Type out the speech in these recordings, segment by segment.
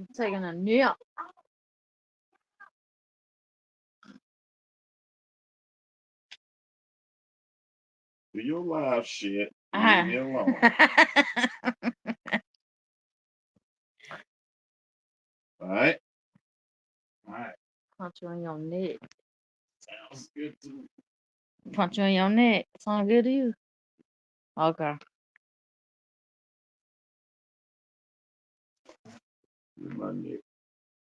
I'm taking a nap. Do your live shit. Leave Ah. me alone. All right. All right. Punch you on your neck. Sounds good to me. Punch you on your neck. Sound good to you? Okay. With my neck.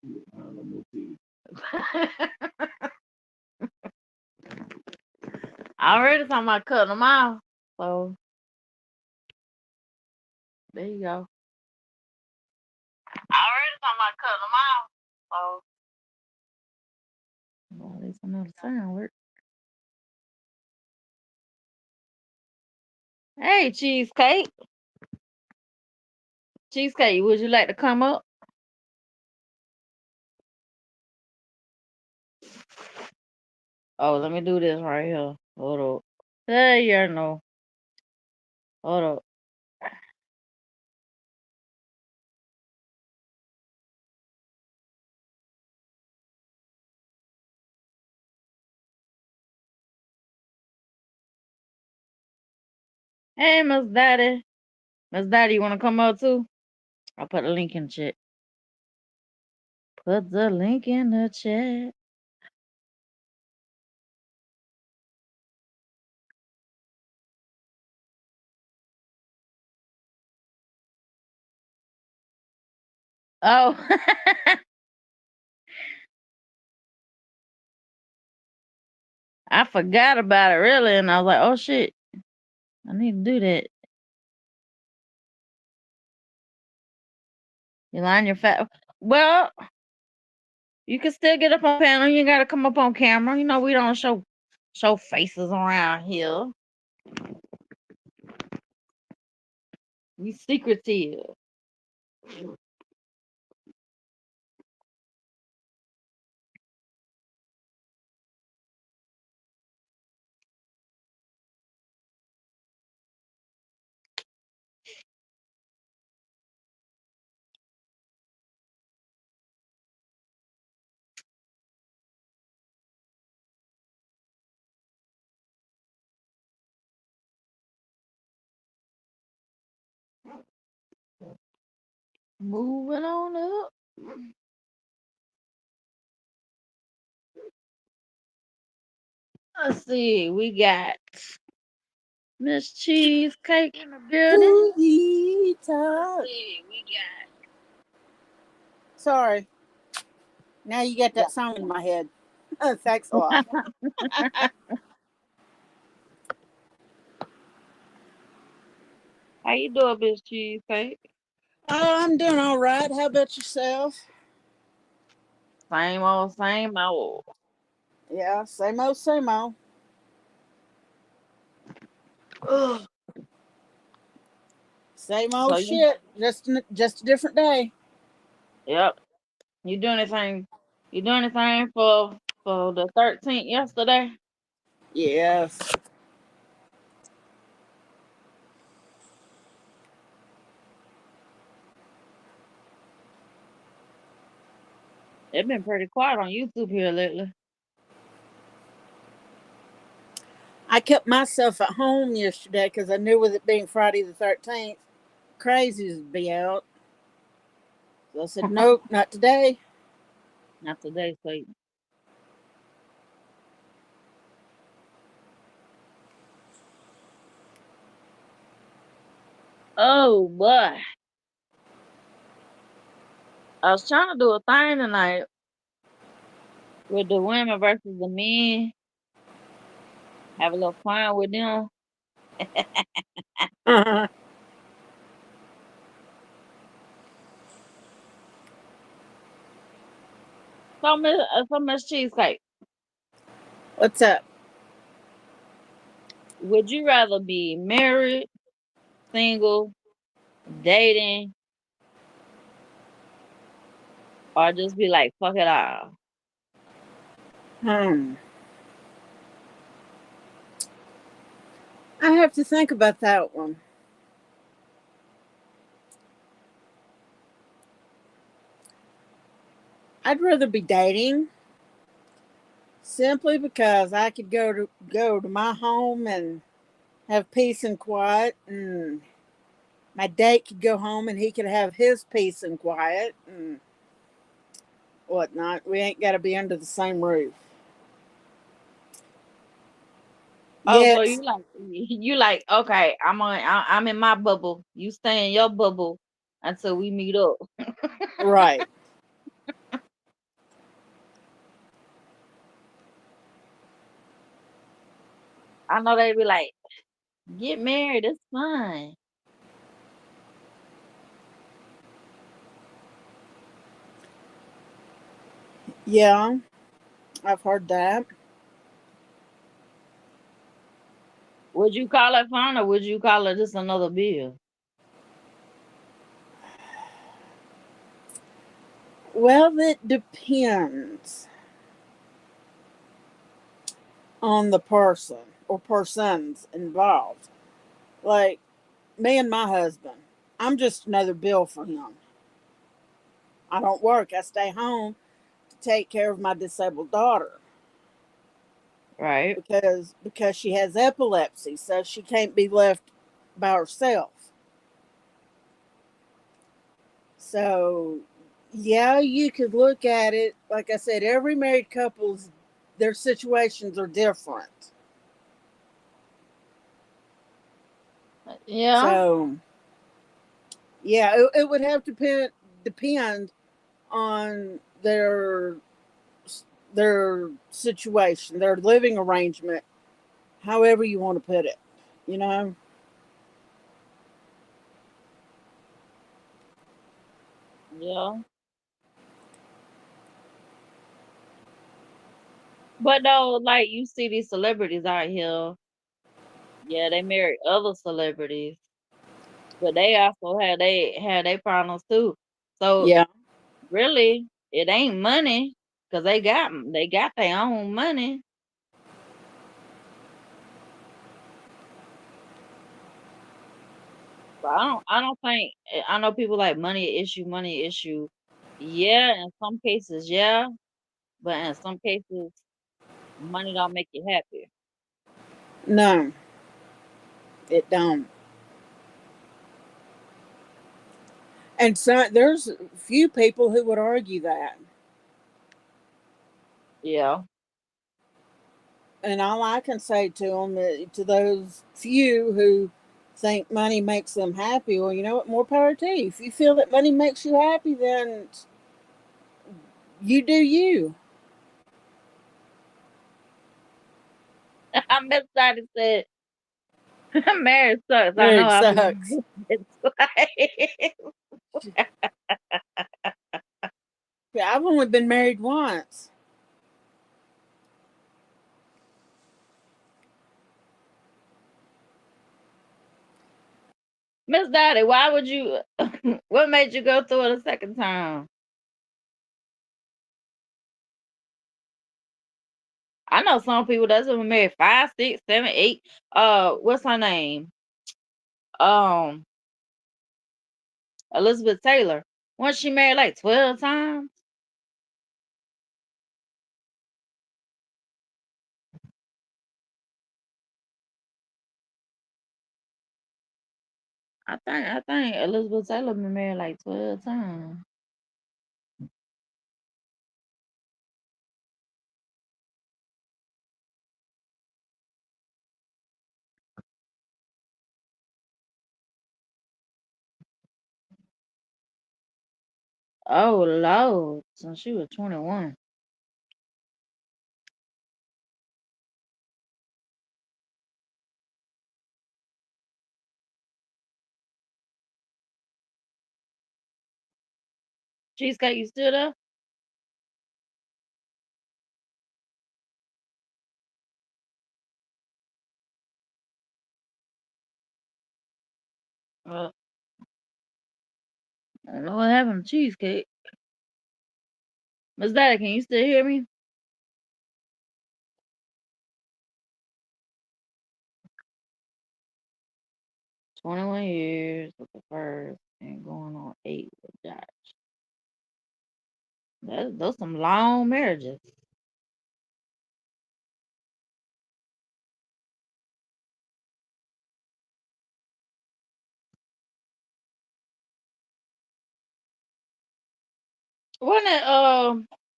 Behind on my teeth. I already talking about cutting them off. So there you go. I already talking about cutting them off. So well, at least another sound work. Hey, cheesecake. Cheesecake, would you like to come up? Oh, let me do this right here. Hold up. Hey, yeah, no. Hold up. Hey, Miss Daddy. Miss Daddy, you want to come up too? I'll put a link in the chat. Put the link in the chat. Oh, I forgot about it really, and I was like, oh shit, I need to do that. You line your fat. Well, you can still get up on panel. You gotta come up on camera. You know we don't show faces around here. We secretive. Moving on up. Let's see. We got Miss Cheesecake in the building. Sweetheart. We got. Sorry. Now you get that song in my head. Thanks a lot. How you doing, Miss Cheesecake? I'm doing all right. How about yourself? Same old, same old. Yeah, same old, same old. Ugh. Same So old you, shit. Just a different day. yep. You do anything? You do anything for the 13th yesterday? Yes. It's been pretty quiet on YouTube here lately. I kept myself at home yesterday because I knew with it being Friday the 13th, crazies would be out. So I said, nope, not today. Not today, so oh boy. I was trying to do a thing tonight with the women versus the men. Have a little fun with them. So much cheesecake. What's up? Would you rather be married, single, dating, or just be like, fuck it all? Hmm. I have to think about that one. I'd rather be dating simply because I could go to my home and have peace and quiet, and my date could go home and he could have his peace and quiet and whatnot. We ain't got to be under the same roof. Oh, so Yes, you like okay, I'm in my bubble. You stay in your bubble until we meet up. right. I know they be like, get married, it's fine. Yeah, I've heard that. Would you call it fun or would you call it just another bill? Well, it depends on the person or persons involved. Like me and my husband, I'm just another bill for him. I don't work. I stay home to take care of my disabled daughter Right. because she has epilepsy, so she can't be left by herself. So, yeah, you could look at it. Like I said, every married couple's their situations are different. Yeah. So, yeah, it would have to depend on their situation, their living arrangement, however you want to put it. You know? Yeah. But though, like you see these celebrities out here, yeah, they marry other celebrities, but they also had they problems too. So Yeah. really, it ain't money because they got their own money. But I don't think I know people like money issue. Yeah, in some cases, yeah, but in some cases, money don't make you happy. No, it don't. And so there's few people who would argue that. Yeah. And all I can say to them, to those few who think money makes them happy, well, you know what? More power to you. If you feel that money makes you happy, then you do you. I met somebody said marriage sucks. I know Marriage I've been sucks. it's like Yeah, I've only been married once. Miss Dottie, why would you what made you go through it a second time? I know some people that's been married 5, 6, 7, 8. What's her name? Um, Elizabeth Taylor. Once she married like 12 times. I think Elizabeth Taylor been married like 12 times. Oh Lord. Since she was 21. Cheesecake, you still there? Uh, I don't know what happened to Cheesecake. Miss Daddy, can you still hear me? 21 years with the first and going on 8 with that. Those some long marriages. Wasn't it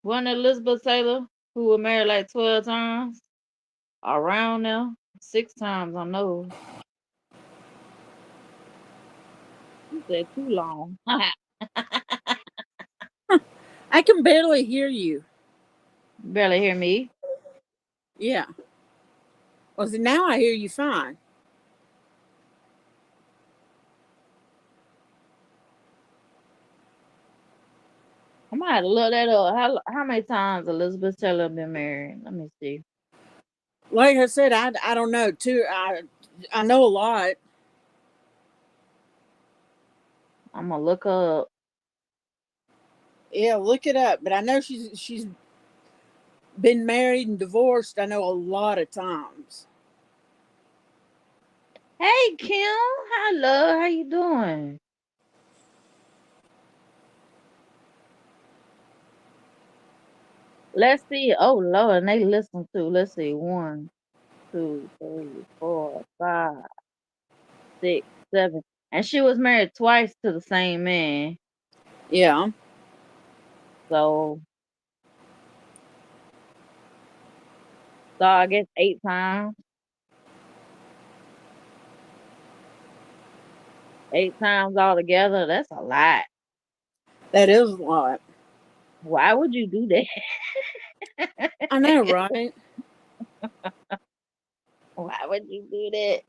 wasn't it Elizabeth Taylor who was married like 12 times? Around there. 6 times I know. You said too long. I can barely hear you. Barely hear me. Yeah. Well, see, now I hear you fine. I might have to look that up. How many times Elizabeth Taylor been married? Let me see. Like I said, I don't know. Too, I know a lot. I'm gonna look up. Yeah, look it up. But I know she's been married and divorced. I know a lot of times. Hey Kim, hello, how you doing? Let's see. Oh Lord, and they listen to. Let's see. 1, 2, 3, 4, 5, 6, 7. And she was married twice to the same man. Yeah. So I guess 8 times. 8 times altogether. That's a lot. That is a lot. Why would you do that? I know, right? Why would you do that?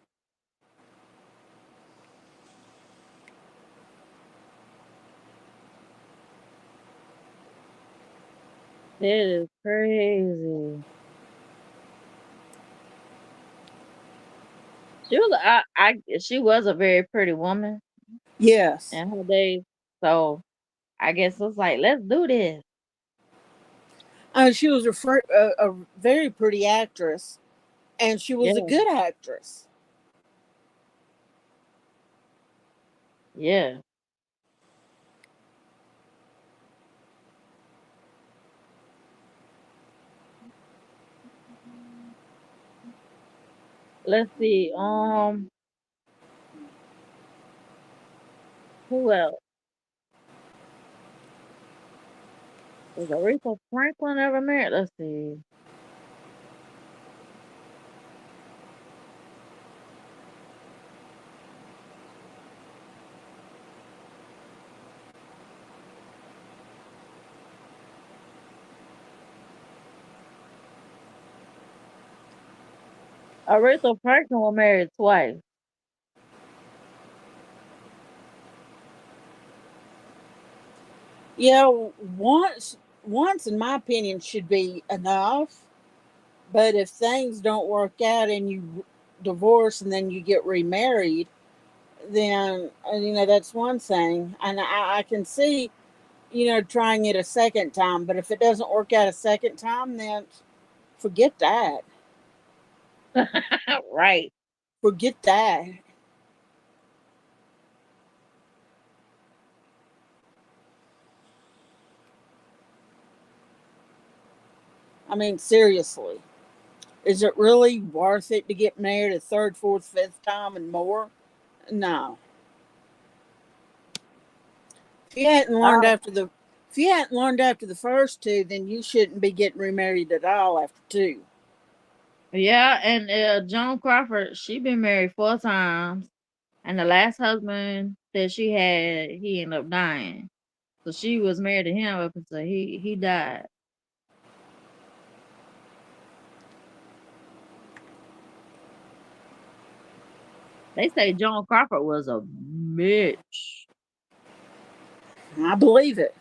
That is crazy. She was a very pretty woman Yes. in her days. So I guess it's like, let's do this. She was a very pretty actress, and she was a Yeah, good actress. yeah. Let's see. Who else? Was Aretha Franklin ever married? Let's see. Aretha Franklin was married twice. Yeah, once in my opinion should be enough. But if things don't work out and you divorce and then you get remarried, then that's one thing. And I can see trying it a second time. But if it doesn't work out a second time, then forget that. Right. Forget that. I mean, seriously, is it really worth it to get married a third, fourth, fifth time and more? No. If you hadn't learned Uh, after the if you hadn't learned after the first two, then you shouldn't be getting remarried at all after two. yeah, and Joan Crawford, she been married 4 times. And the last husband that she had, he ended up dying. So she was married to him up until he died. They say Joan Crawford was a bitch. I believe it.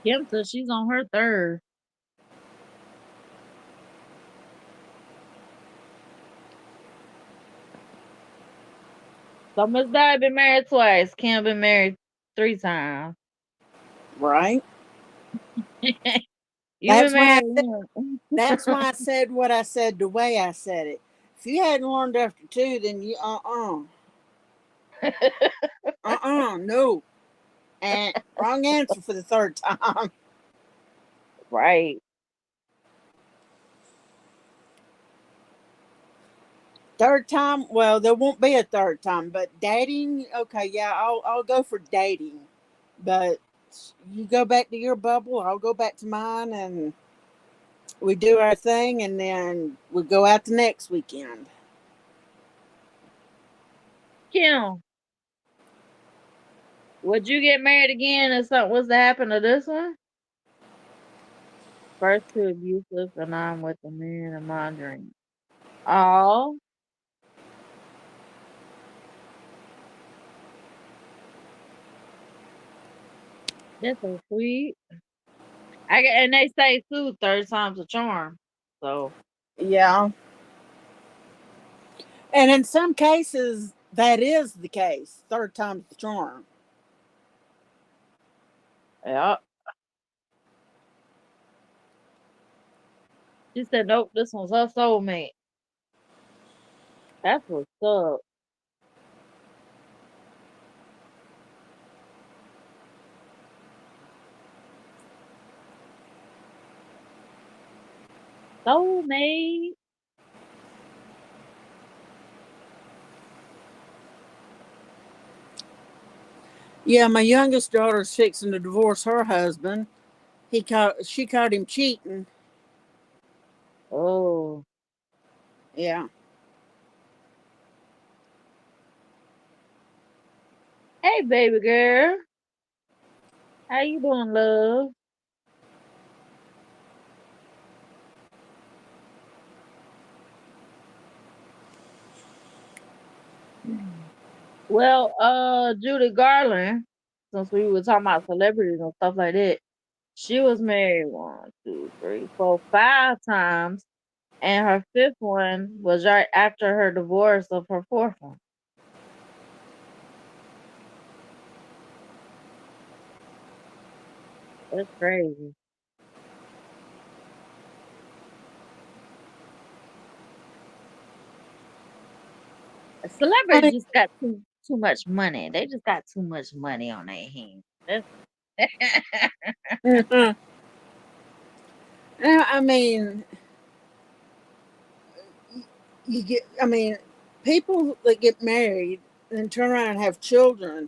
Kim says she's on her third. So Miss Di been married twice. Kim been married 3 times. Right? You been That's why I married said, long. that's why I said what I said the way I said it. If you hadn't learned after two, then you no. And wrong answer for the third time. Right. Third time, well, there won't be a third time, but dating, okay, yeah, I'll go for dating. But you go back to your bubble, I'll go back to mine, and we do our thing, and then we go out the next weekend. Kim, would you get married again if something was to happen to this one? First two abusive, and I'm with the man in my dream. Oh, that's so sweet. And they say too, third time's a charm. So Yeah. And in some cases, that is the case. Third time's the charm. yeah. She said, nope, this one's her soulmate. That's what's up. Soulmate. Yeah, my youngest daughter's fixing to divorce her husband. She caught him cheating. Oh, Yeah. hey, baby girl. How you doing, love? Well, Judy Garland, since we were talking about celebrities and stuff like that, she was married 1, 2, 3, 4, 5 times, and her fifth one was right after her divorce of her fourth one. That's crazy. I Celebrities just got too much money. They just got too much money on their hands. mean, I mean, you get. I mean, people that get married and turn around and have children.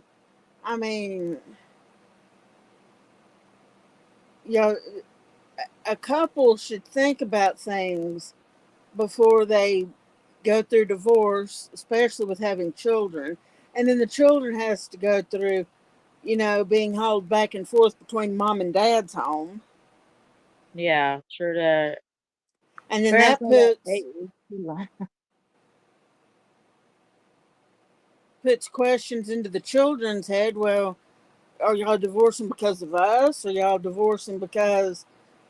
I mean, you know, a couple should think about things before they go through divorce, especially with having children. And then the children has to go through, being hauled back and forth between mom and dad's home. Yeah, sure that. And then Parents that know that puts 8 weeks too long. puts questions into the children's head. Well, are y'all divorcing because of us? Are y'all divorcing because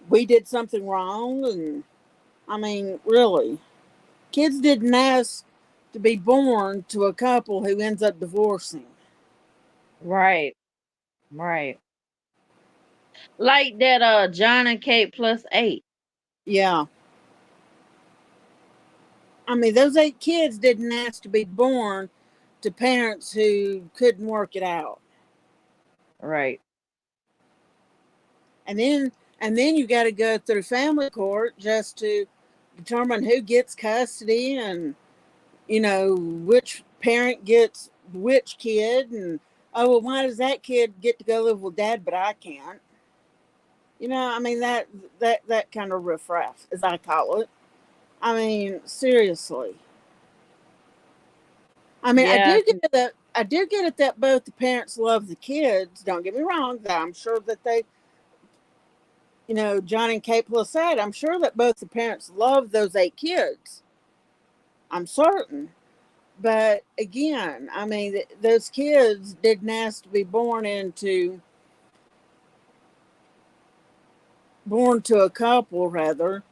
we did something wrong? And I mean, really, kids didn't ask to be born to a couple who ends up divorcing. Right, right. Like that John and Kate plus 8. Yeah. I mean, those 8 kids didn't ask to be born to parents who couldn't work it out. Right. And then you got to go through family court just to determine who gets custody and which parent gets which kid, and oh well, why does that kid get to go live with dad but I can't? I mean that kind of riffraff, as I call it. I mean, seriously. I mean, Yeah. I do get it that both the parents love the kids. Don't get me wrong. I'm sure that they, John and Kate plus 8. I'm sure that both the parents love those 8 kids. I'm certain. But again, I mean, those kids didn't ask to be born to a couple rather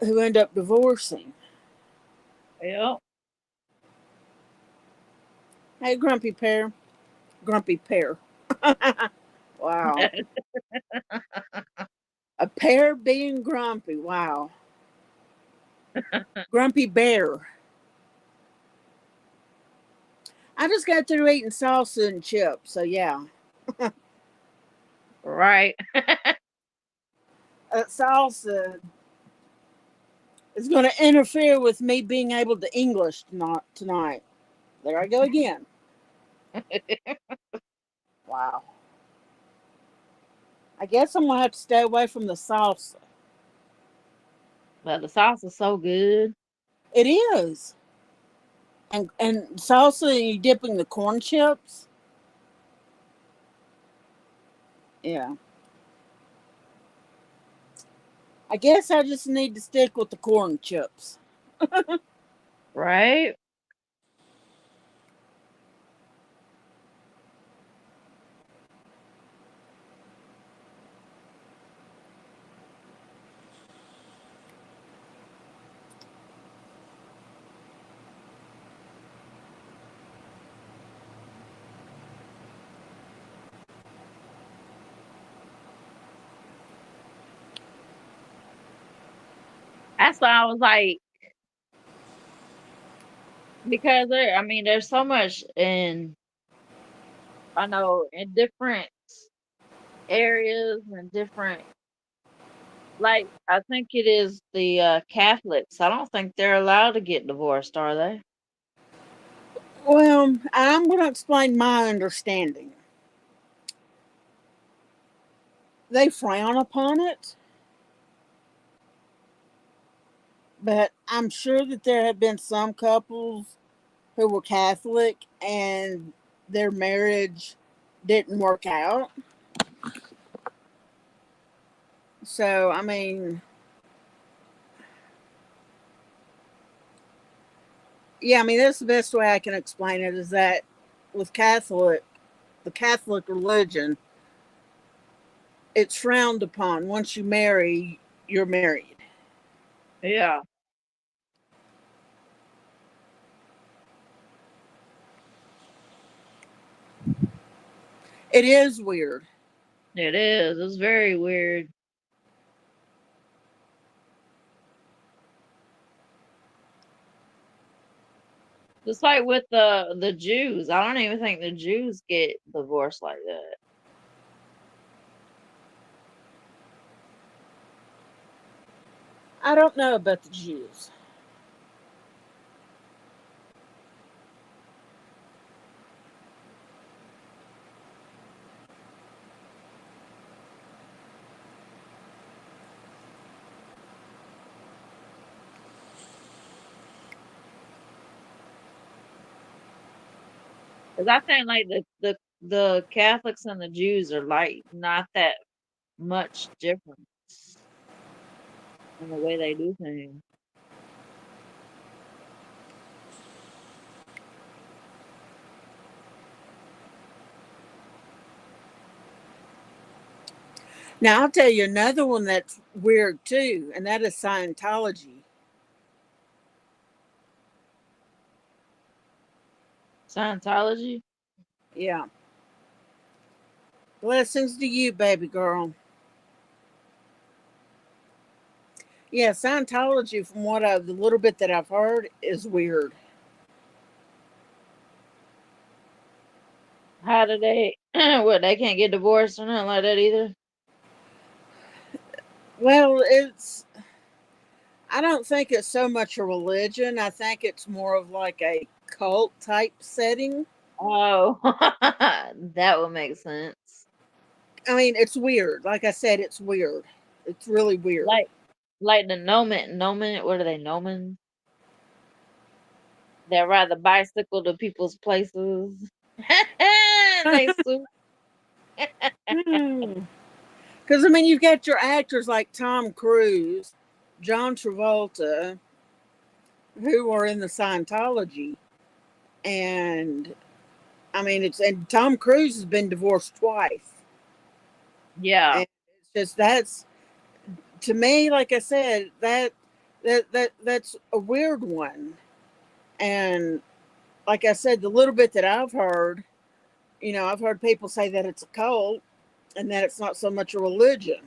who end up divorcing. Yep. Hey, grumpy pear. Wow. A pear being grumpy. Wow. Grumpy bear. I just got through eating salsa and chips, so yeah. Right. Salsa is going to interfere with me being able to English tonight. There I go again. Wow. I guess I'm going to have to stay away from the salsa. But the sauce is so good. It is. And salsa, you dipping the corn chips. Yeah. I guess I just need to stick with the corn chips. Right? That's why I was like, because there's so much I know in different areas and different, like, I think it is the Catholics. I don't think they're allowed to get divorced, are they? Well, I'm going to explain my understanding. They frown upon it, but I'm sure that there have been some couples who were Catholic and their marriage didn't work out. So, I mean, yeah, I mean, that's the best way I can explain it is that with the Catholic religion, it's frowned upon. Once you marry, you're married. Yeah. It is weird. It is. It's very weird. Just like with the Jews. I don't even think the Jews get divorced like that. I don't know about the Jews. Because I think like the Catholics and the Jews are like not that much difference in the way they do things. Now, I'll tell you another one that's weird too, and that is Scientology. Scientology? Yeah. Blessings to you, baby girl. Yeah, Scientology, from the little bit that I've heard, is weird. How do they what they can't get divorced or nothing like that either? Well, I don't think it's so much a religion. I think it's more of like a cult type setting. Oh, that would make sense. I mean, it's weird. Like I said, it's weird. It's really weird. Like the Nomen, what are they, Nomen? They ride the bicycle to people's places. They sue. Because, I mean, you've got your actors like Tom Cruise, John Travolta, who are in the Scientology. And, I mean, and Tom Cruise has been divorced twice. Yeah. And it's just, to me, like I said, that's a weird one. And like I said, the little bit that I've heard, I've heard people say that it's a cult and that it's not so much a religion.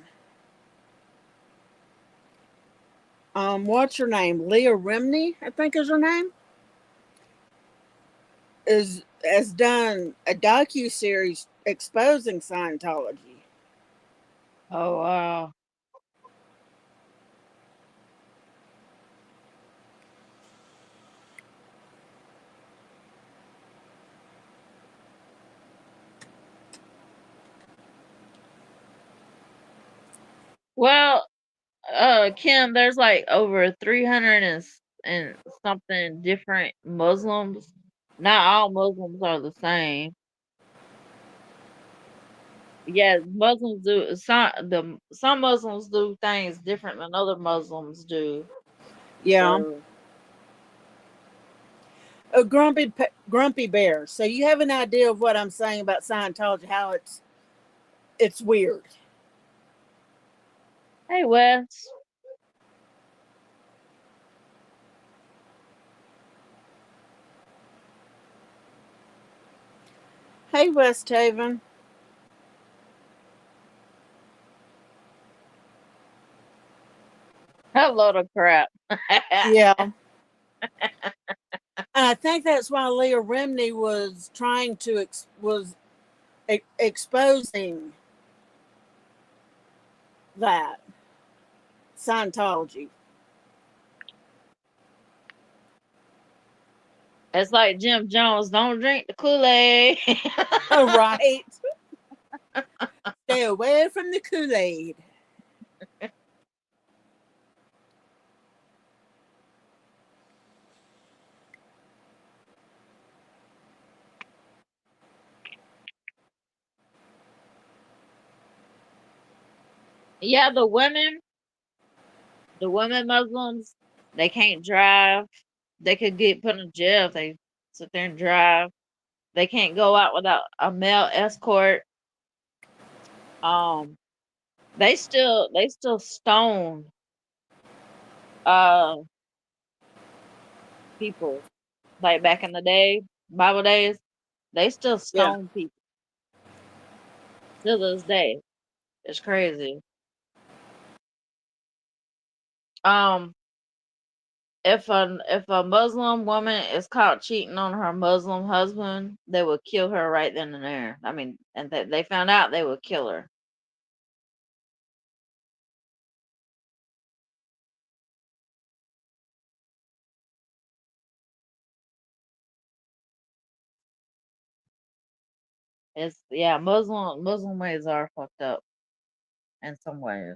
what's her name? Leah Remini, I think is her name, has done a docu-series exposing Scientology. Oh wow. Well, Kim, there's like over 300 and something different Muslims. Not all Muslims are the same. Yeah, Muslims do some Muslims do things different than other Muslims do. Yeah. So A grumpy bear. So you have an idea of what I'm saying about Scientology, how it's weird. hey Wes. Hey, West Haven. A load of crap. Yeah. And I think that's why Leah Remini was trying to exposing that Scientology. It's like Jim Jones, don't drink the Kool-Aid. Oh, right. Stay away from the Kool-Aid. Yeah, the women Muslims, they can't drive. They could get put in jail if they sit there and drive. They can't go out without a male escort. Um, they still stone uh people like back in the day, Bible days. They still Yeah. stone people to this day. It's crazy. Um, if a Muslim woman is caught cheating on her Muslim husband, they would kill her right then and there. I mean, and they found out, they would kill her. It's yeah, Muslim ways are fucked up in some ways.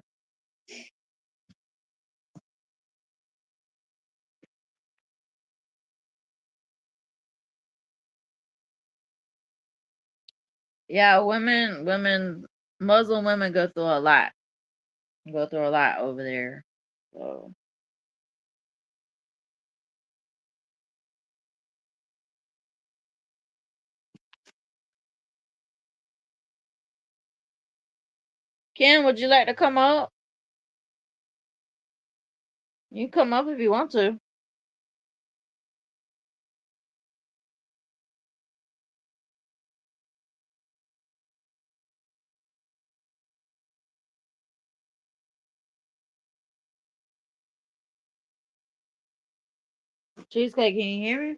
Yeah, Muslim women go through a lot. Go through a lot over there. So Ken, would you like to come up? You can come up if you want to. Cheesecake, can you hear me?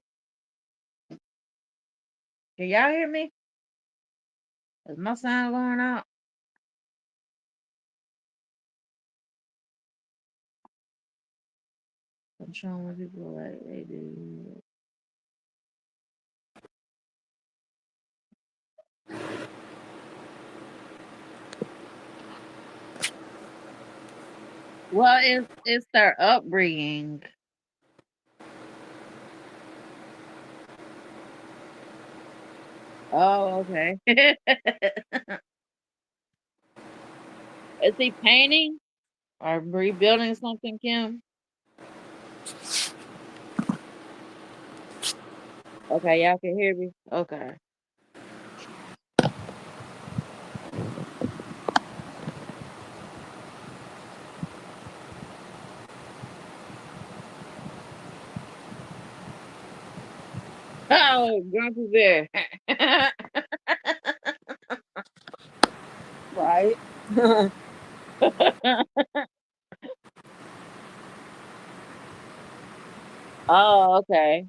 Can y'all hear me? Is my sound going out? I'm showing what people like they do. Well, it's their upbringing. Oh, okay. Is he painting or rebuilding something, Kim? Okay, y'all can hear me. Okay. Oh, Grumpy Bear. Right. Oh, okay.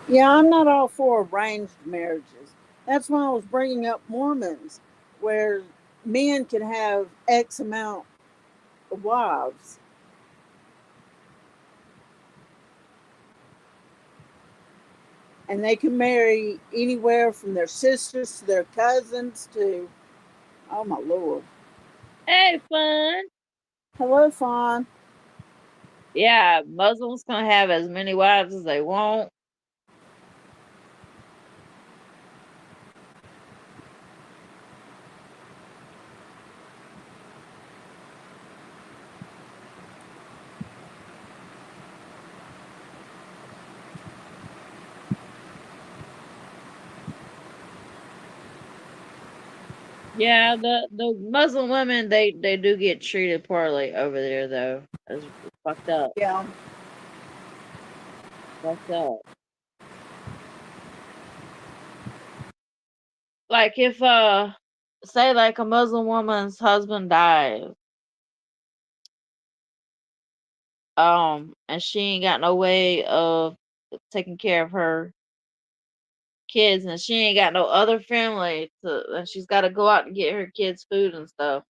Yeah, I'm not all for arranged marriages. That's why I was bringing up Mormons, where men can have X amount of wives, and they can marry anywhere from their sisters to their cousins to, oh my lord. Hey, fun. Hello, Fawn. Yeah, Muslims can have as many wives as they want. Yeah, the Muslim women they do get treated poorly over there though. It's fucked up. Yeah. Fucked up. Like if say like a Muslim woman's husband dies, and she ain't got no way of taking care of her kids and she ain't got no other family to and she's gotta go out and get her kids food and stuff.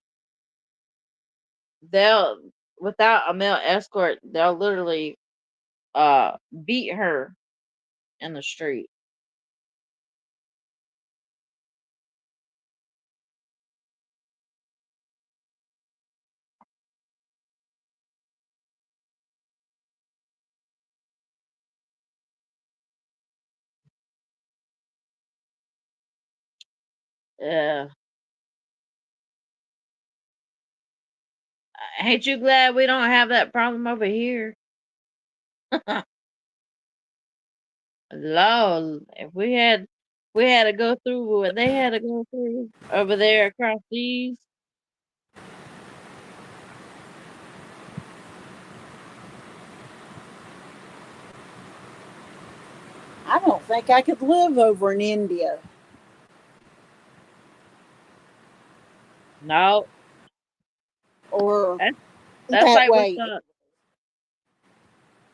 They'll without a male escort, they'll literally beat her in the street. Yeah. Ain't you glad we don't have that problem over here? Lord, if we had to go through what they had to go through over there across these. I don't think I could live over in India. No, Or that's that's that like with way.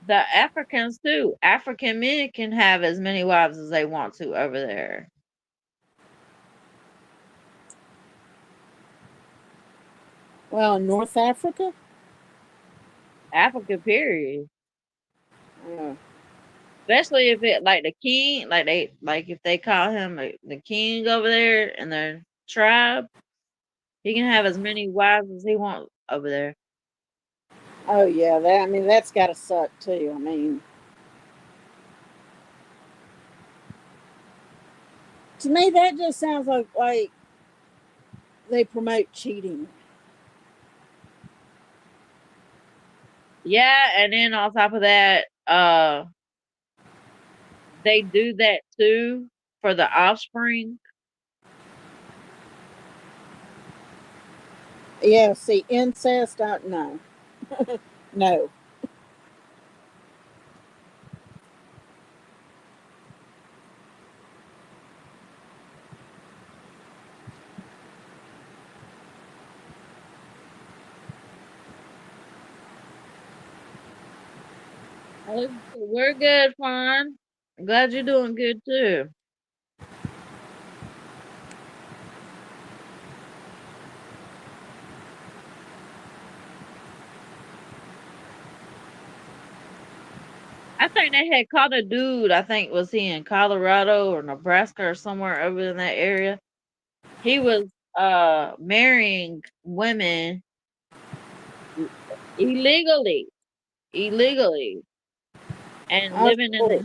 the Africans too. African men can have as many wives as they want to over there. Well, in North Africa? Africa, period. Uh, Especially if it like the king, like they like if they call him the king over there in their tribe, he can have as many wives as he wants over there. oh yeah, that I mean that's gotta suck too. I mean, to me that just sounds like they promote cheating. Yeah, and then on top of that, they do that too for the offspring. Yeah, see, incest, no. No. We're good, Fawn. I'm glad you're doing good too. I think they had caught a dude. I think was he in Colorado or Nebraska or somewhere over in that area. He was marrying women illegally, illegally, and Oh, living in Lord. the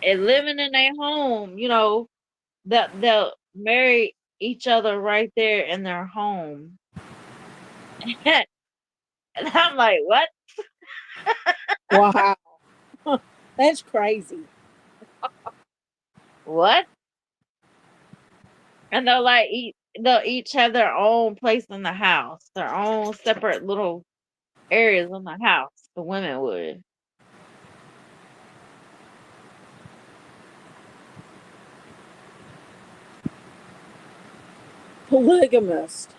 and living in their home. You know that they'll marry each other right there in their home. And I'm like, what? Wow. That's crazy. What? And they'll each have their own place in the house, their own separate little areas in the house. The women would. Polygamist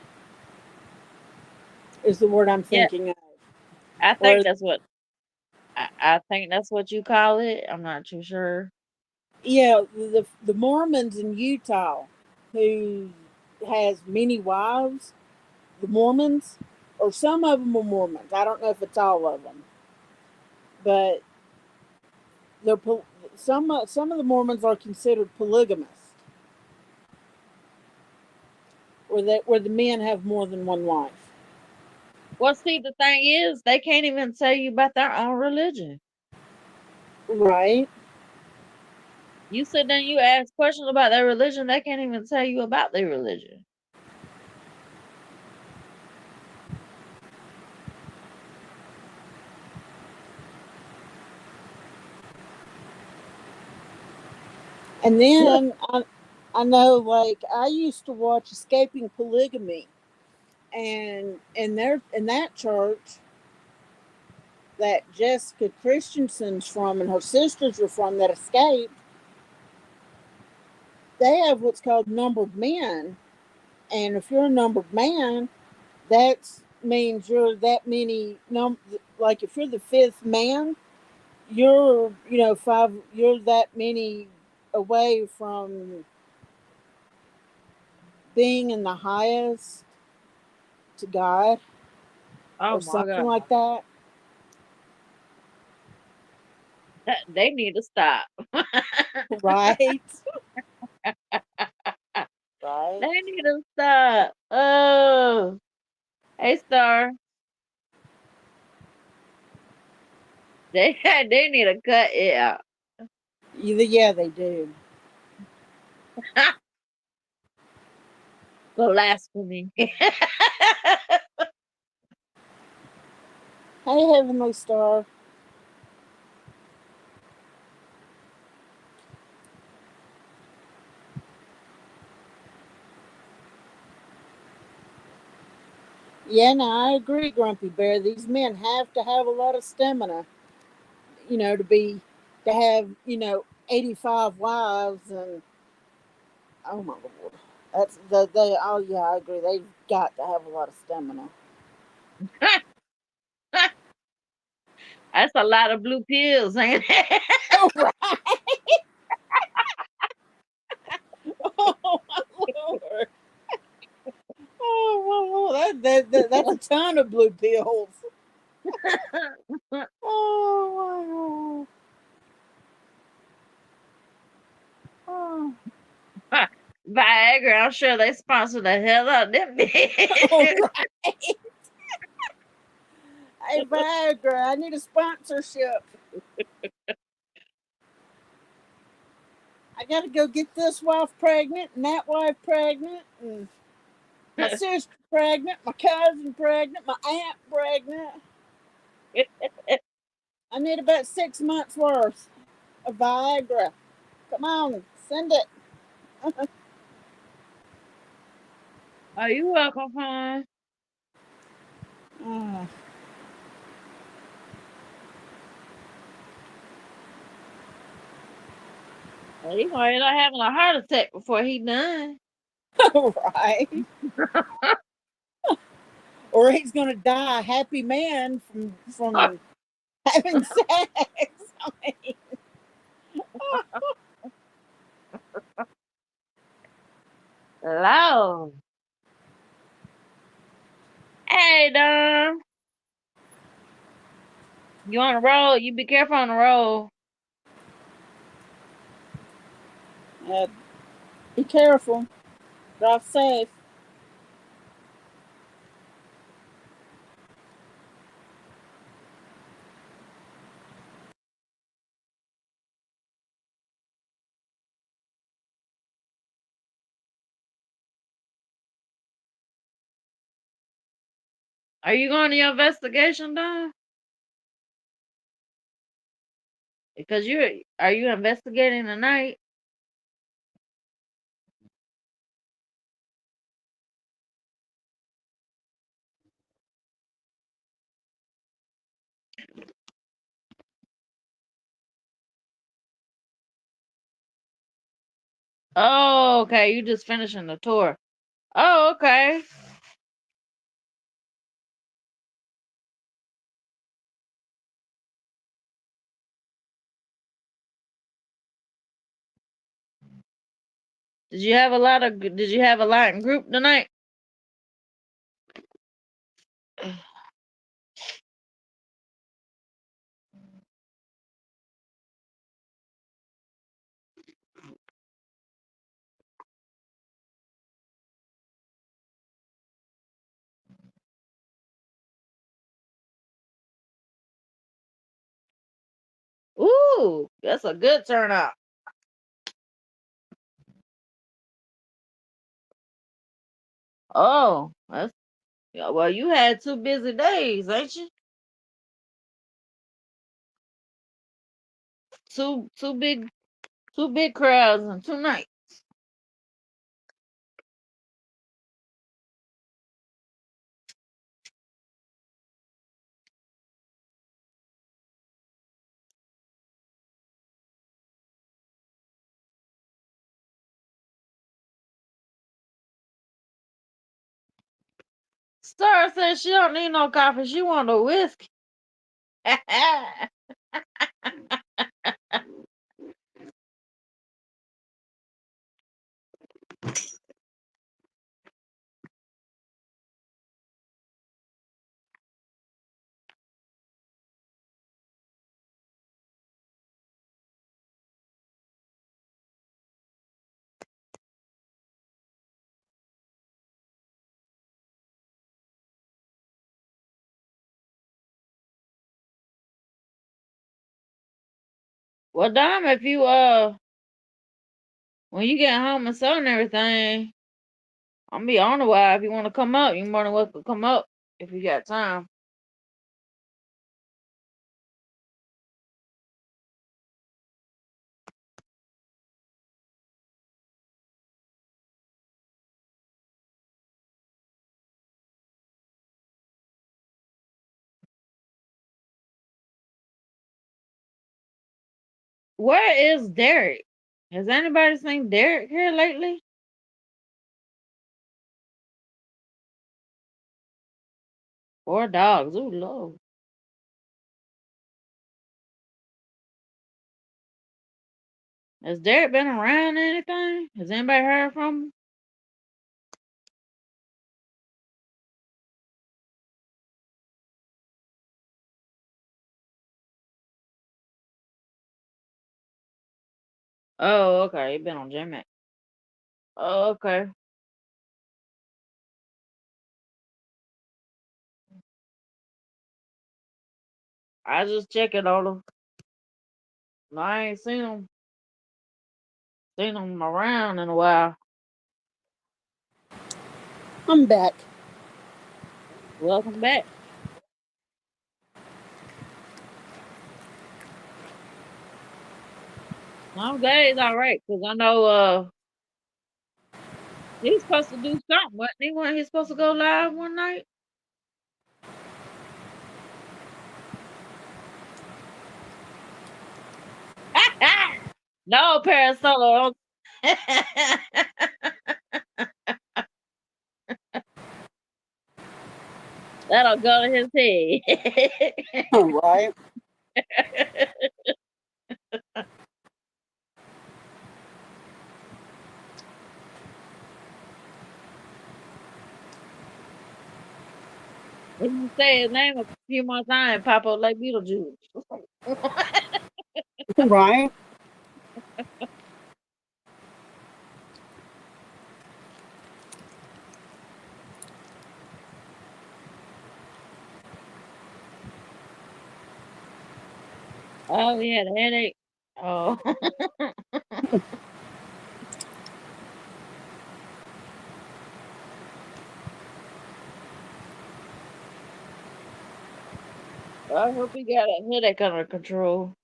is the word I'm Yeah, thinking of. I think Where that's what I think that's what you call it. I'm not too sure. Yeah, the Mormons in Utah, who has many wives, the Mormons, or some of them are Mormons. I don't know if it's all of them, but they're some of the Mormons are considered polygamous, where the men have more than one wife. Well, see, the thing is, they can't even tell you about their own religion. Right. You sit there and you ask questions about their religion, they can't even tell you about their religion. And then I know, like, I used to watch Escaping Polygamy, and in that church that Jessica Christensen's from and her sisters are from that escaped, they have what's called numbered men. And if you're a numbered man, that means you're that many like if you're the fifth man, you're five, you're that many away from being in the highest to God Oh or my something God. like that. They need to stop. Right. They Right. need to stop. Oh, hey, Star. They need to cut it out. Yeah, they do. Blasphemy. Hey, Heavenly Star. Yeah, no, I agree, Grumpy Bear. These men have to have a lot of stamina, to have 85 wives, and oh my lord, that's they. Oh yeah, I agree. They've got to have a lot of stamina. That's a lot of blue pills, ain't it? Oh right. Oh my lord. Oh my lord. That's a ton of blue pills. Oh my lord. Viagra, I'm sure they sponsor the hell out of them. Oh, right. Hey Viagra, I need a sponsorship. I gotta go get this wife pregnant and that wife pregnant and my sister pregnant, my cousin pregnant, my aunt pregnant. I need about 6 months worth of Viagra. Come on, send it. Are you welcome, hon? Mm. He gonna end up having a heart attack before he done. Right. Or he's gonna die a happy man from having sex. I mean, Lord. Hey, Dom. You on the road? You be careful on the road. uh, be careful. Drive safe. Are you going to your investigation, Dom? Because are you investigating tonight? Oh, okay. You just finishing the tour. Oh, okay. Did you have a lot of? Did you have a lot in group tonight? Ooh, that's a good turnout. Oh, that's yeah, well. You had 2 busy days, ain't you? Two big crowds in 2 nights. Star says she don't need no coffee. She want a whiskey. Well, Dom, if you when you get home and sew and everything, I'll be on a while. If you want to come up, you more than welcome to come up if you got time. Where is Derek? Has anybody seen Derek here lately? Or dogs? Ooh, Lord. Has Derek been around anything? Has anybody heard from him? Oh, okay. He been on J-Mac. Oh, okay. I just checking on him. No, I ain't seen him around in a while. I'm back. Welcome back. I'm glad he's all right because I know he was supposed to do something, wasn't he? Wasn't he supposed to go live one night? No, Parasolo. That'll go to his head. Right? If you say his name a few more times, pop up like Beetlejuice. Right? Oh, he had a headache. Oh. I hope he got a headache under control.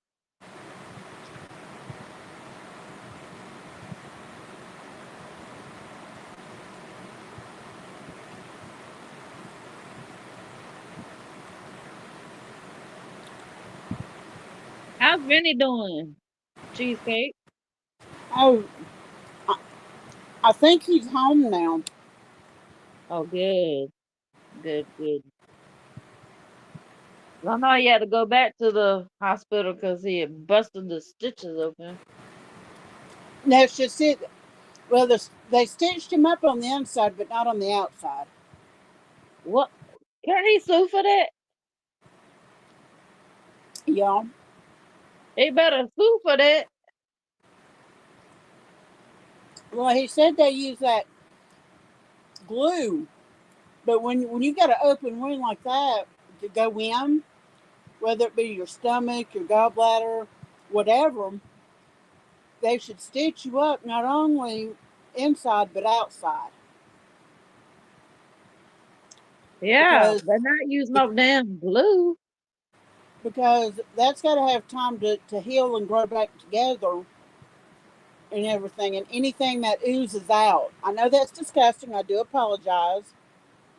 How's Vinny doing? Cheesecake. Oh, I think he's home now. Oh, good. Good, good. I know he had to go back to the hospital because he had busted the stitches open. That's just it. Well, they stitched him up on the inside, but not on the outside. What? Can he sue for that? Yeah. He better sue for that. Well, he said they use that glue, but when you got an open wound like that to go in, whether it be your stomach, your gallbladder, whatever, they should stitch you up not only inside but outside Yeah, because but not use no damn glue. that's got to have time to heal and grow back together and everything, and anything that oozes out. I know that's disgusting. I do apologize,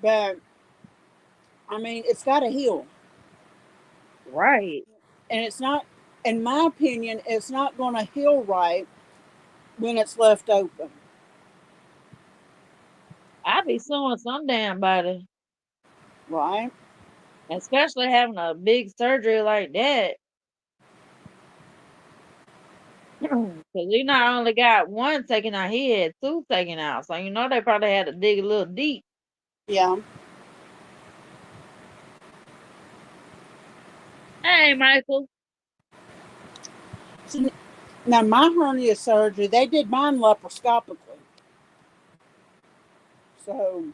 but I mean it's got to heal, Right. and it's not, in my opinion, it's not going to heal right when it's left open. I be suing some damn body, Right? especially having a big surgery like that. Because you not only got one taken out, he had two taken out. So you know they probably had to dig a little deep. Yeah. Hey, Michael. So, now my hernia surgery, they did mine laparoscopically. So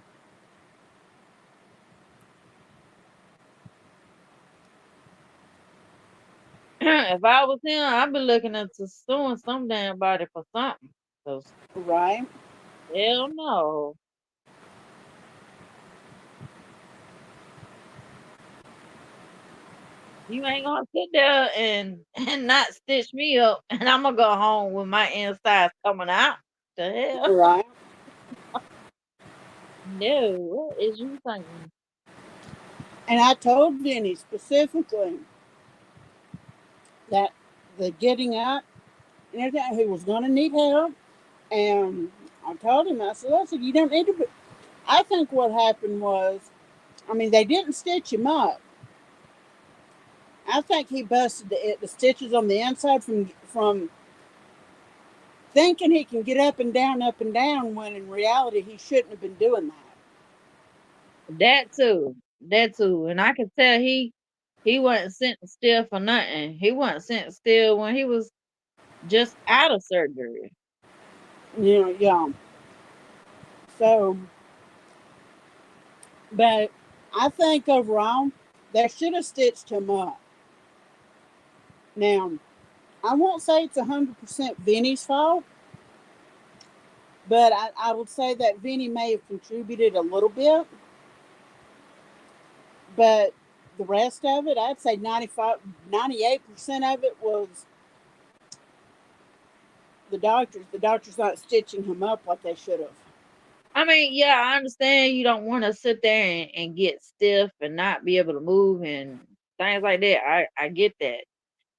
If I was him, I'd be looking into suing some damn body for something. 'Cause right. hell no. You ain't gonna sit there and not stitch me up, and I'm gonna go home with my insides coming out. The hell? Right. No, what is you thinking? And I told Vinny specifically that the getting up and everything, he was going to need help. And I told him, I said, you don't need to. I think what happened was, I mean, they didn't stitch him up. I think he busted the stitches on the inside from thinking he can get up and down, when in reality he shouldn't have been doing that. That too, and I could tell he wasn't sitting still for nothing. He wasn't sitting still when he was just out of surgery. You know, yeah. So, but I think overall they should have stitched him up. Now, I won't say it's 100% Vinny's fault, but I would say that Vinny may have contributed a little bit. But the rest of it, I'd say 95, 98% of it was the doctors. The doctors not stitching him up like they should have. I mean, yeah, I understand you don't want to sit there and get stiff and not be able to move and things like that. I get that,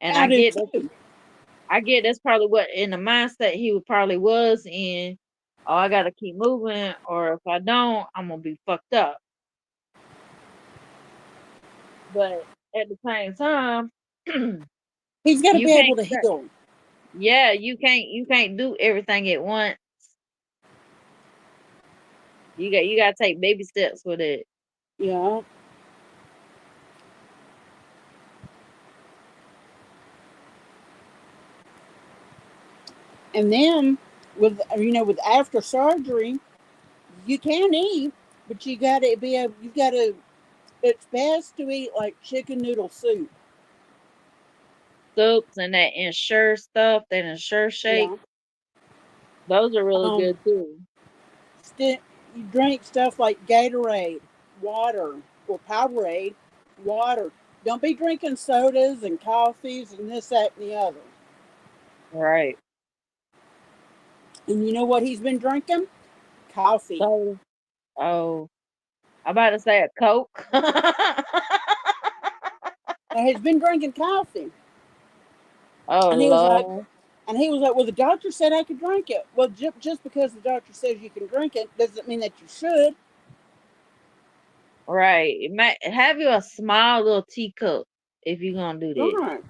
and I do too. I get that's probably what in the mindset he probably was in. Oh, I gotta keep moving, or if I don't, I'm gonna be fucked up. But at the same time, He's got to you be able can't. to heal. Yeah, you can't do everything at once. You gotta take baby steps with it. Yeah. And then with after surgery, you can eat, but you got to be able. You got to. It's best to eat like chicken noodle soup. Soups and that Ensure stuff, that Ensure shake, Yeah. those are really Um. good too. You drink stuff like Gatorade, water, or Powerade, water. Don't be drinking sodas and coffees and this, that, and the other. Right. And you know what he's been drinking? Coffee. So, oh, I'm about to say a Coke. Now he's been drinking coffee, Oh and he was like, Lord. well, the doctor said I could drink it. Well, just because the doctor says you can drink it doesn't mean that you should. Right. Have you a small little teacup if you're gonna do that. Right.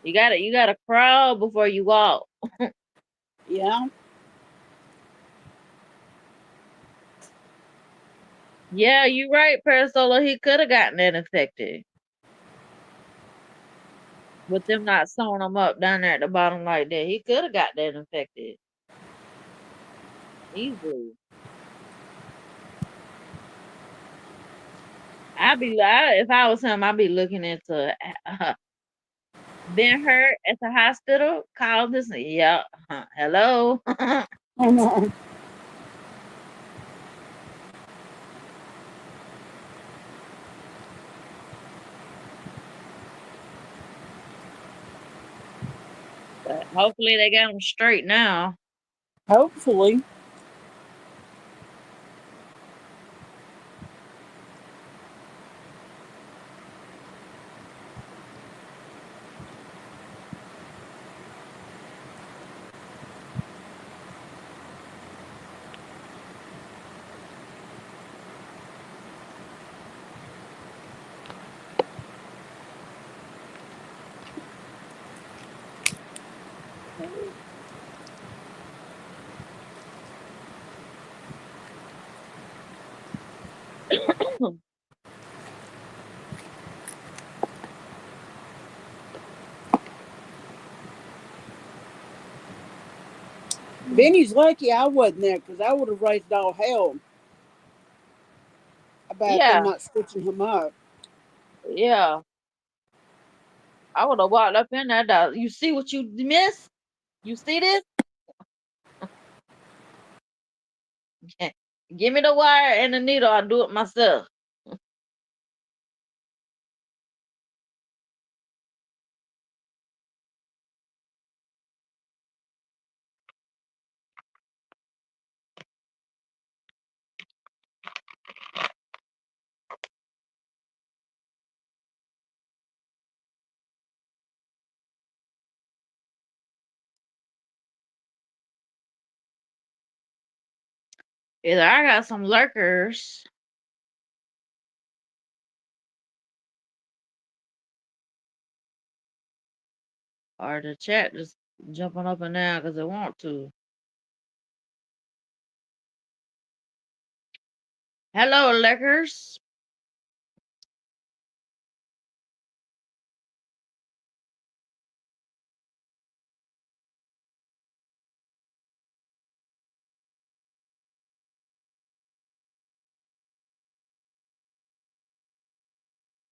You gotta crawl before you walk. Yeah. Yeah, you right, Parasola. He could have gotten that infected with them not sewing him up down there at the bottom like that. He could have got that infected easily. If I was him, I'd be looking into been hurt at the hospital. Call this. Yeah. Hello. But hopefully they got him straight now. Hopefully. Benny's lucky I wasn't there because I would have raised all hell about them Yeah, not stitching him up. yeah. I would have walked up in there. You see what you missed? You see this? Give me the wire and the needle. I'll do it myself. Either I got some lurkers or the chat just jumping up and down because they want to. Hello, lurkers.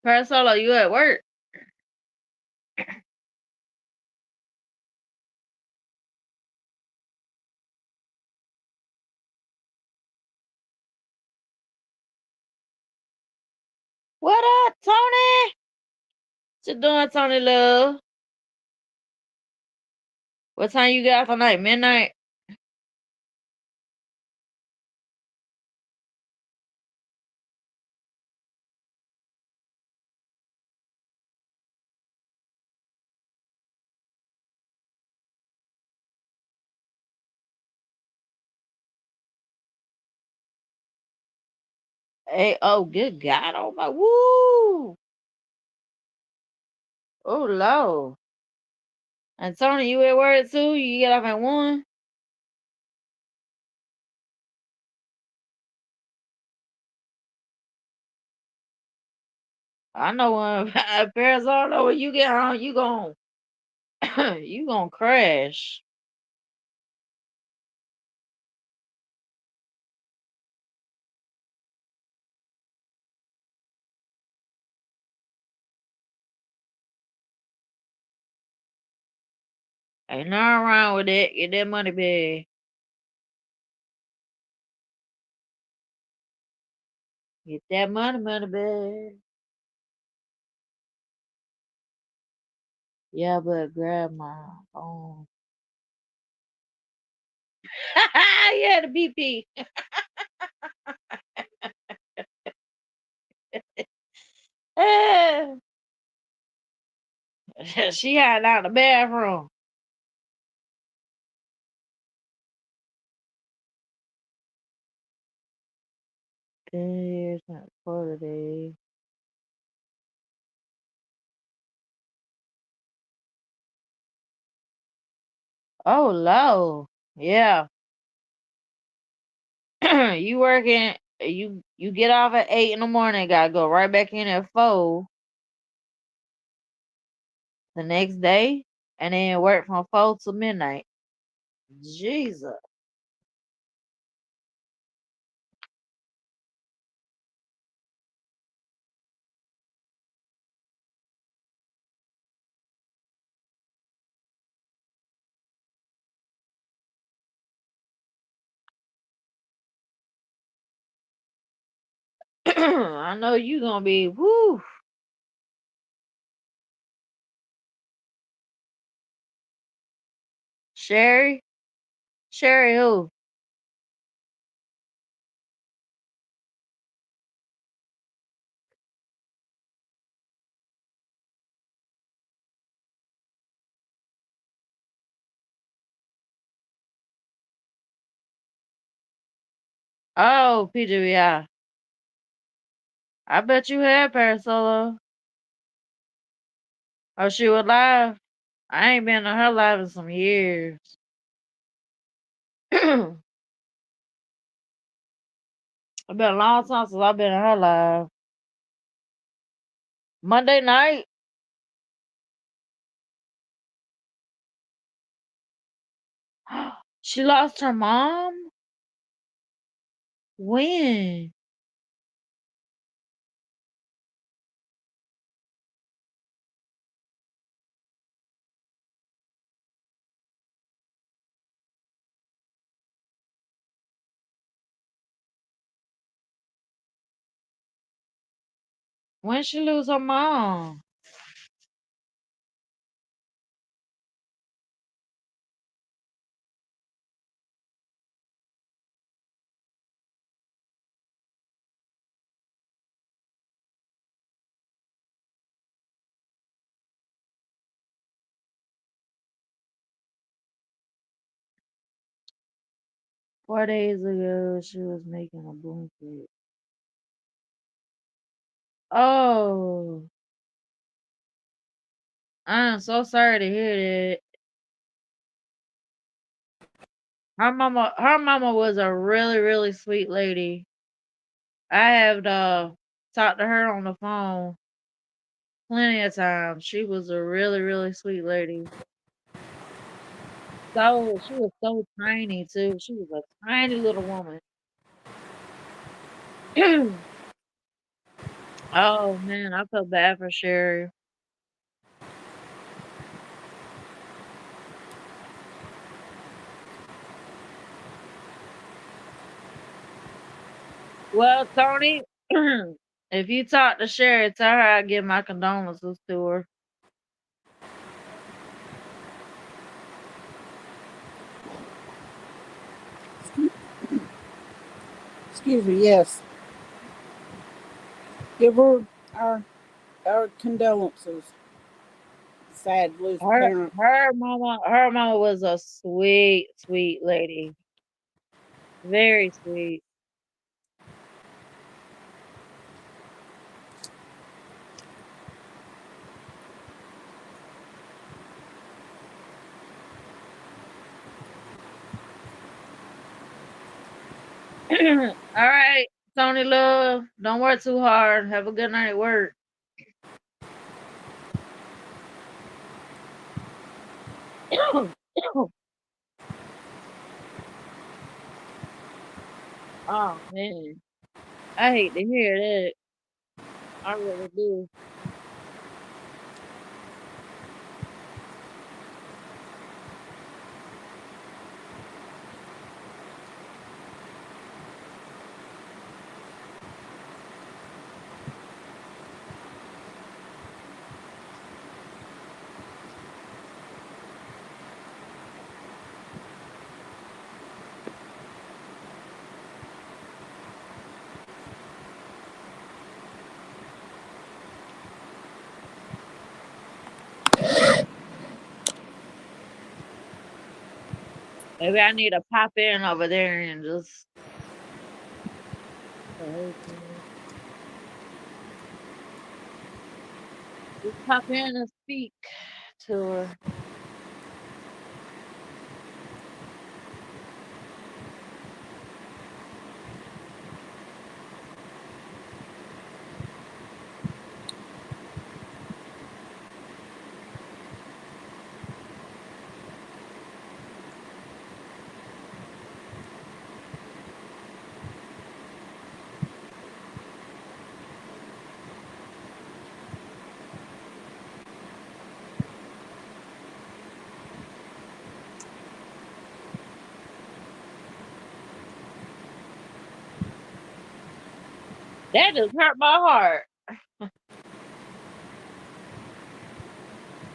Parasolo, you at work? What up, Tony? What you doing, Tony Love? What time you get off tonight? Midnight? Hey, oh, good God. Oh, my. Woo. Oh, Lord. And Tony, you at work too? You get off at 1? I know when Paris, I know when you get home, you gon' you gonna crash. Ain't nothing wrong with that. Get that money back. Get that money back. Yeah, but grab my phone. Yeah, the BP. She hiding out in the bathroom. 10 years, not 40 days. Oh, low. Yeah. You working, you get off at 8 in the morning, gotta go right back in at 4 the next day, and then work from 4 to midnight. Jesus. I know you gonna be whoo. Sherry? Sherry who? Oh, PWI. I bet you had Parasolo. Oh, she was live? I ain't been to her live in some years. It's been a long time since I've been in her live. Monday night? She lost her mom? When? When she lose her mom? Four days ago, she was making a blanket. Oh, I'm so sorry to hear that. Her mama was a really, really sweet lady. I have talked to her on the phone plenty of times. She was a really, really sweet lady. So she was so tiny too. She was a tiny little woman. Oh man, I felt bad for Sherry. Well, Tony, if you talk to Sherry, tell her I give my condolences to her. Excuse me. Yes, give her our condolences. Sad to lose a Her parent. her mama was a sweet, sweet lady. Very sweet. All right, Tony Love, don't work too hard. Have a good night at work. Oh man, I hate to hear that. I really do. Maybe I need to pop in over there and just say hey to her. Just pop in and speak to her. That just hurt my heart.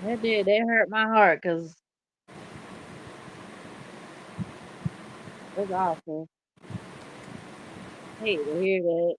That did. That hurt my heart because it's awful. Hate to hear that.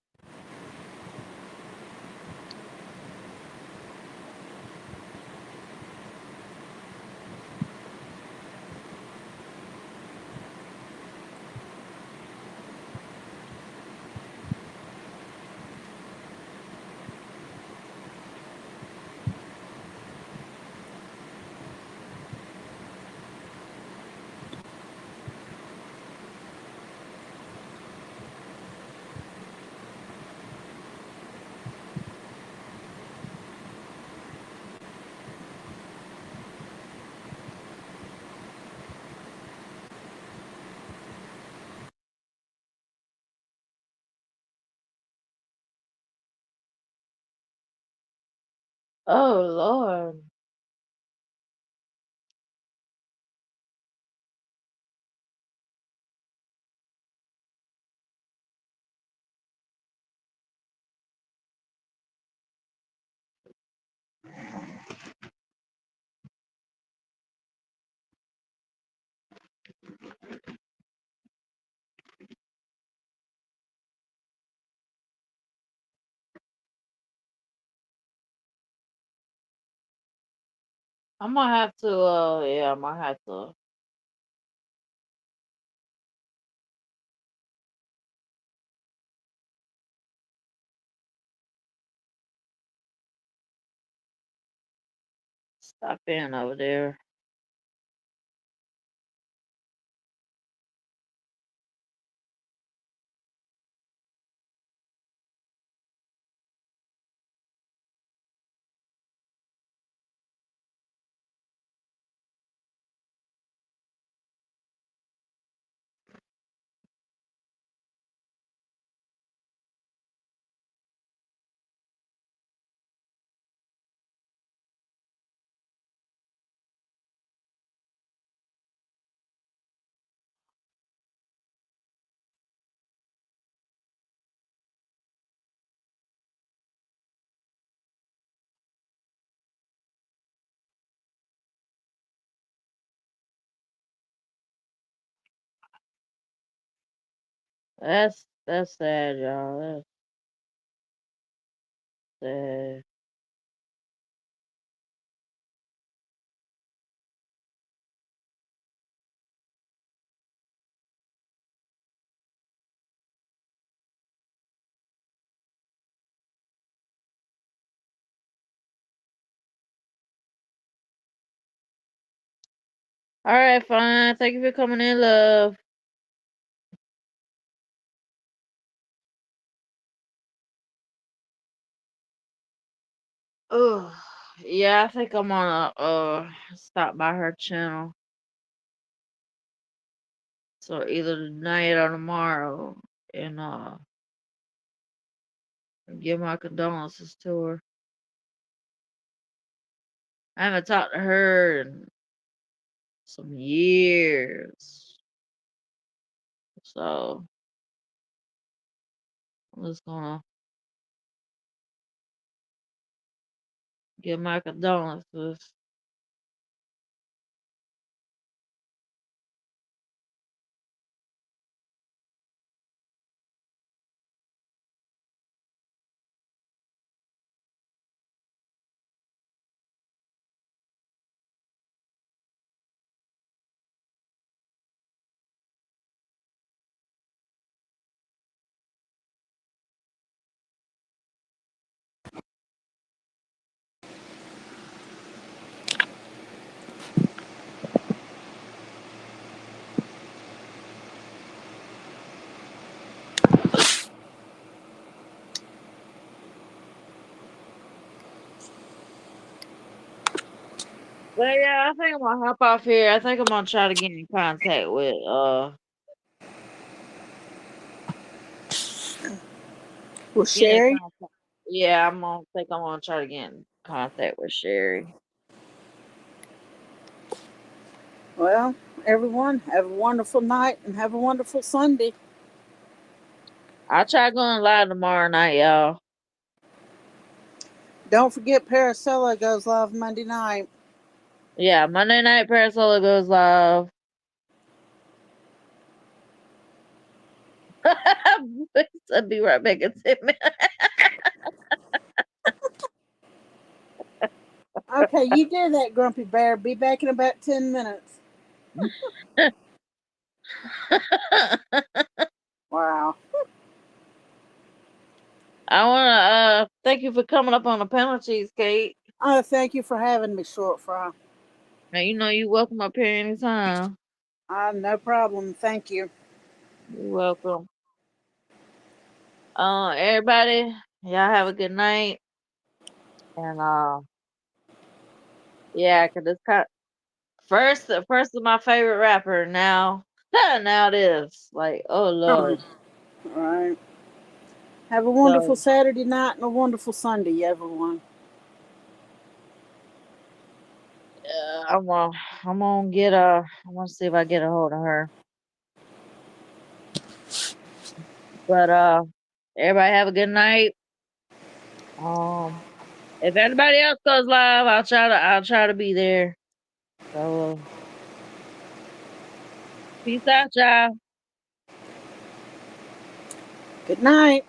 Oh Lord. I'm gonna have to yeah, I'm gonna have to stop in over there. That's sad, y'all. That's sad. All right, fine. Thank you for coming in, love. Oh, yeah, I think I'm gonna stop by her channel. So either tonight or tomorrow and give my condolences to her. I haven't talked to her in some years. So I'm just gonna give my condolences. But yeah, I think I'm gonna hop off here. I think I'm gonna try to get in contact with With get in Sherry. contact. Yeah, I'm gonna try to get in contact with Sherry. Well, everyone, have a wonderful night and have a wonderful Sunday. I'll try going live tomorrow night, y'all. Don't forget Parasola goes live Monday night. Yeah, Monday night Parasola goes live. I'll be right back in 10 minutes. Okay, you do that, Grumpy Bear. Be back in about 10 minutes. Wow. I wanna thank you for coming up on the panel, Cheesecake. Oh, thank you for having me, Short Fry. Now you know you're welcome up here anytime. No problem. Thank you. You're welcome. Everybody, y'all have a good night. And yeah, 'cause this first of my favorite rapper now. Now this. Like, oh All Lord. right. Have a wonderful So Saturday night and a wonderful Sunday, everyone. I'm gonna get I'm gonna see if I get a hold of her. But everybody have a good night. If anybody else goes live, I'll try to be there. So peace out, y'all. Good night.